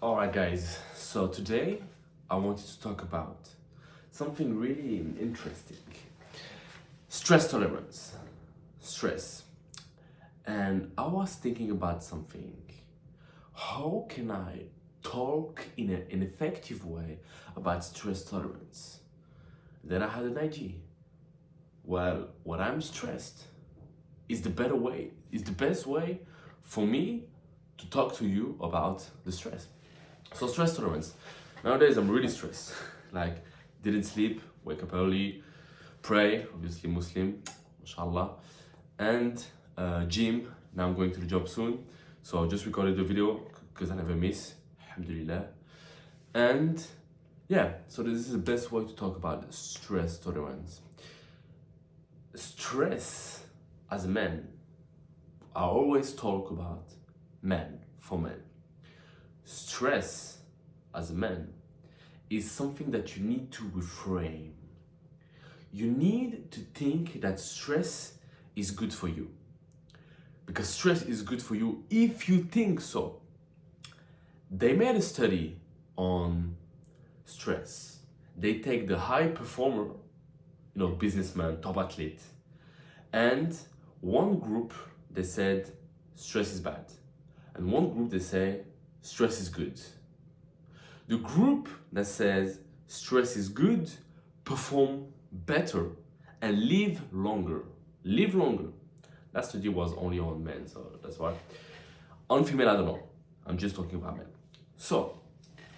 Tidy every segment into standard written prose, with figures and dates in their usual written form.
Alright, guys, so today I wanted to talk about something really interesting: stress tolerance. Stress. And I was thinking about something. How can I talk in an effective way about stress tolerance? Then I had an idea. Well, when I'm stressed, is the best way for me to talk to you about the stress. So stress tolerance. Nowadays I'm really stressed. Like didn't sleep, wake up early, pray, obviously Muslim, mashallah, and gym. Now I'm going to the job soon, so I just recorded the video because I never miss. Alhamdulillah. And yeah, so this is the best way to talk about stress tolerance. Stress as a man, I always talk about men for men. Stress as a man is something that you need to reframe. You need to think that stress is good for you. Because stress is good for you if you think so. They made a study on stress. They take the high performer, businessman, top athlete, and one group they said stress is bad, and one group they say stress is good. The group that says stress is good perform better and live longer. Live longer. That study was only on men, so that's why. On female, I don't know. I'm just talking about men. So,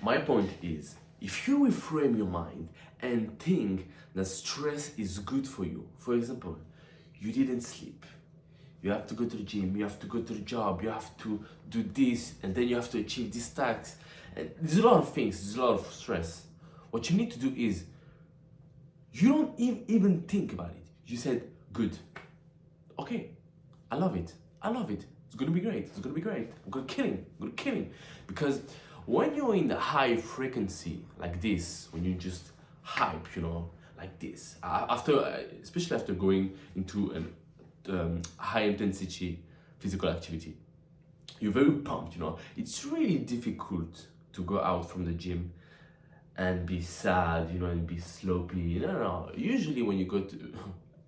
my point is, if you reframe your mind and think that stress is good for you, for example, you didn't sleep, you have to go to the gym, you have to go to the job, you have to do this, and then you have to achieve this task. And there's a lot of things, there's a lot of stress. What you need to do is, you don't even think about it. You said, good. Okay, I love it. I love it. It's gonna be great. It's gonna be great. I'm gonna kill him. I'm gonna kill him. Because when you're in the high frequency like this, when you just hype, like this, especially after going into an high intensity physical activity, you're very pumped. It's really difficult to go out from the gym and be sad, and be sloppy. No. Usually when you go to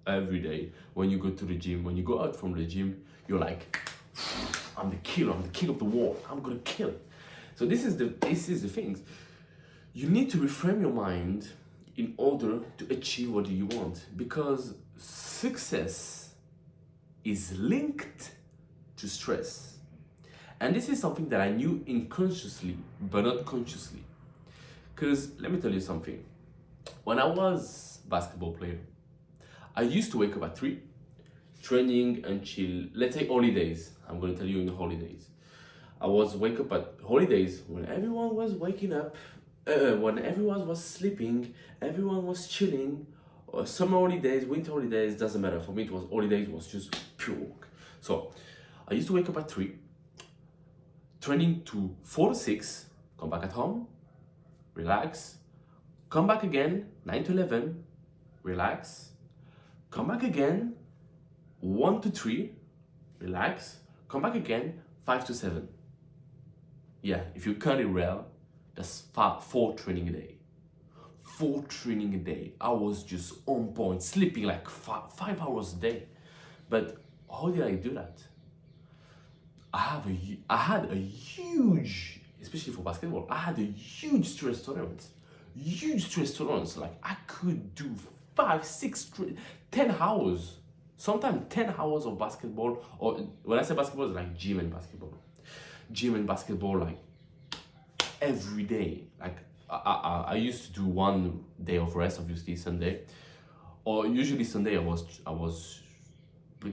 every day, when you go to the gym, when you go out from the gym, you're like, I'm the killer, I'm the king of the world, I'm gonna kill it. So this is the things. You need to reframe your mind in order to achieve what you want, because success is linked to stress. And this is something that I knew unconsciously, but not consciously. Because let me tell you something. When I was a basketball player, I used to wake up at 3, training until, let's say, holidays. I'm going to tell you in holidays. I was wake up at holidays when everyone was waking up, when everyone was sleeping, everyone was chilling. Summer holidays, winter holidays, doesn't matter. For me, it was holidays, was just pure work. So I used to wake up at 3, training to 4 to 6, come back at home, relax, come back again, 9 to 11, relax, come back again, 1 to 3, relax, come back again, 5 to 7. Yeah, if you cut it well, that's 4 training a day. 4 training a day. I was just on point, sleeping like 5 hours a day. But how did I do that? I had a huge, especially for basketball, I had a huge stress tolerance. Huge stress tolerance. Like I could do 5, 6, 10 hours. Sometimes 10 hours of basketball, or when I say basketball, it's like gym and basketball. Gym and basketball, like every day. Like I used to do 1 day of rest, obviously Sunday, or usually Sunday I was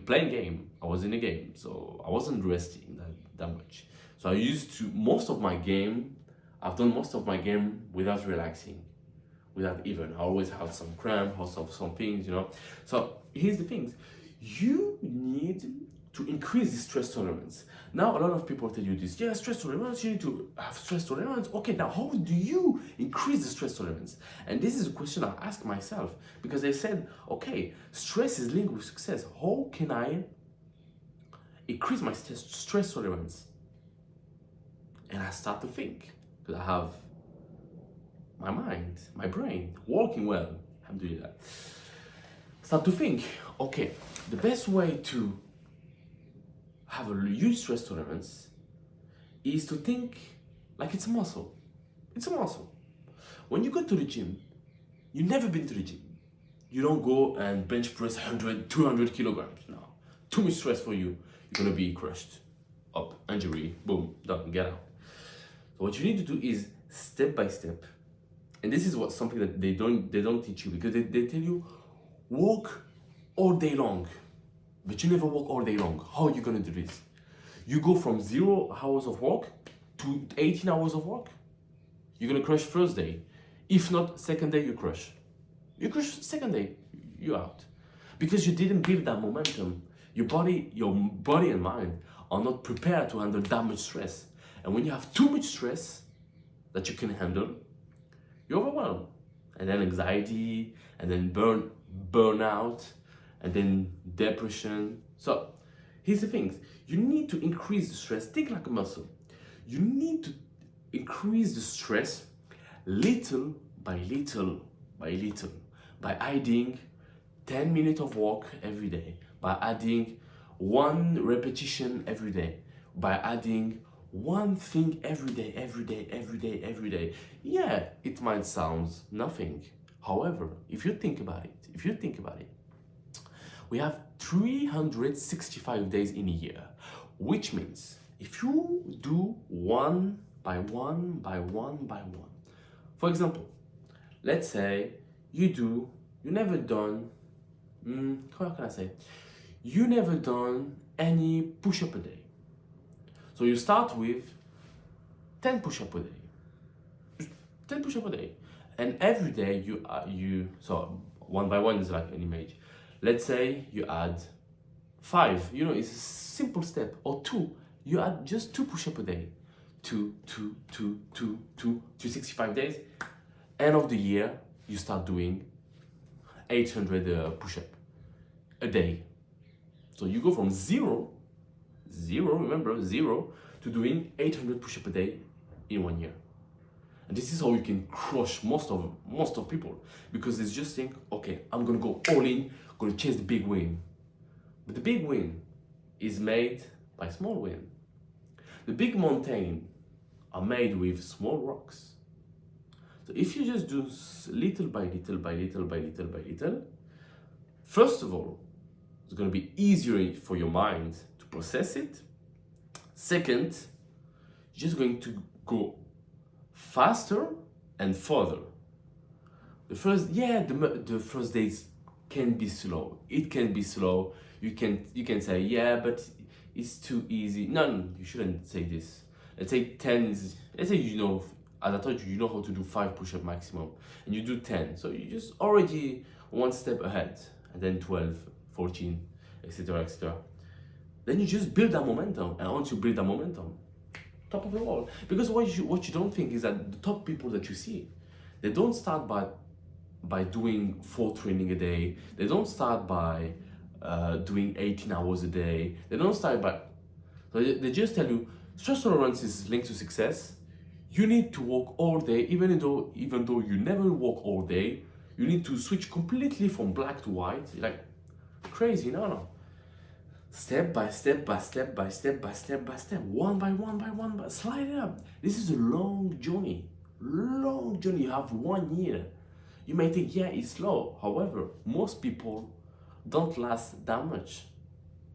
playing game. I was in a game, so I wasn't resting that much. So I've done most of my game without relaxing, without even. I always have some cramp, also some things, So here's the things. You need to increase the stress tolerance. Now, a lot of people tell you this, yeah, stress tolerance, you need to have stress tolerance. Okay, now how do you increase the stress tolerance? And this is a question I ask myself, because they said, okay, stress is linked with success. How can I increase my stress tolerance? And I start to think, because I have my mind, my brain working well. Alhamdulillah. Start to think, okay, the best way to have a huge stress tolerance is to think like it's a muscle. It's a muscle. When you go to the gym, you've never been to the gym. You don't go and bench press 100, 200 kilograms. No. Too much stress for you. You're gonna be crushed. Up, injury, boom, done, get out. So what you need to do is step by step. And this is what something that they don't teach you, because they tell you walk all day long. But you never walk all day long. How are you gonna do this? You go from 0 hours of work to 18 hours of work. You're gonna crush first day. If not, second day you crush. You crush second day, you're out. Because you didn't build that momentum. Your body and mind are not prepared to handle that much stress. And when you have too much stress that you can handle, you're overwhelmed. And then anxiety, and then burnout, and then depression. So here's the thing. You need to increase the stress. Think like a muscle. You need to increase the stress little by little by little, by adding 10 minutes of walk every day, by adding 1 repetition every day, by adding 1 thing every day. Yeah, it might sound nothing. However, if you think about it, we have 365 days in a year, which means if you do one by one, for example, let's say you never done any push-up a day. So you start with 10 push-up a day. 10 push-up a day. And every day so 1 by 1 is like an image. Let's say you add 5, it's a simple step, or 2. You add just 2 push-up a day. 265 days. End of the year, you start doing 800 push-up a day. So you go from zero, remember, 0 to doing 800 push-up a day in 1 year. And this is how you can crush most of people, because they just think, okay, I'm gonna go all in, gonna chase the big win. But the big win is made by small win. The big mountain are made with small rocks. So if you just do little by little, first of all, it's gonna be easier for your mind to process it. Second, you're just going to go faster and further. The first days can be slow. It can be slow. You can say, yeah, but it's too easy. No, you shouldn't say this. Let's say 10 is, let's say as I told you, you know how to do 5 push-up maximum, and you do 10. So you just already 1 step ahead, and then 12, 14, etc. Then you just build that momentum, and once you build that momentum, top of the wall. Because what you don't think is that the top people that you see, they don't start by doing 4 training a day. They don't start by doing 18 hours a day. They don't start by, so they just tell you stress tolerance is linked to success. You need to walk all day, even though you never walk all day. You need to switch completely from black to white. Like crazy, no. Step by step, one by one, slide it up. This is a long journey. You have 1 year. You may think, yeah, it's slow. However, most people don't last that much.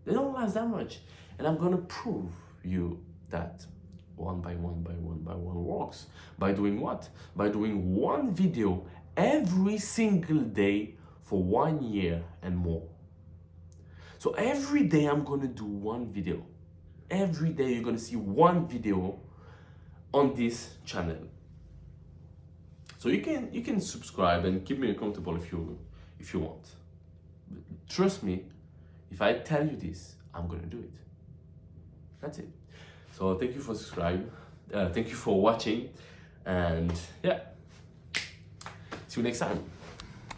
They don't last that much. And I'm gonna prove you that one by one works. By doing what? By doing 1 video every single day for 1 year and more. So every day I'm gonna do 1 video. Every day you're gonna see 1 video on this channel. So you can subscribe and keep me accountable if you want. But trust me, if I tell you this, I'm gonna do it. That's it. So thank you for subscribing. Thank you for watching, and yeah, see you next time.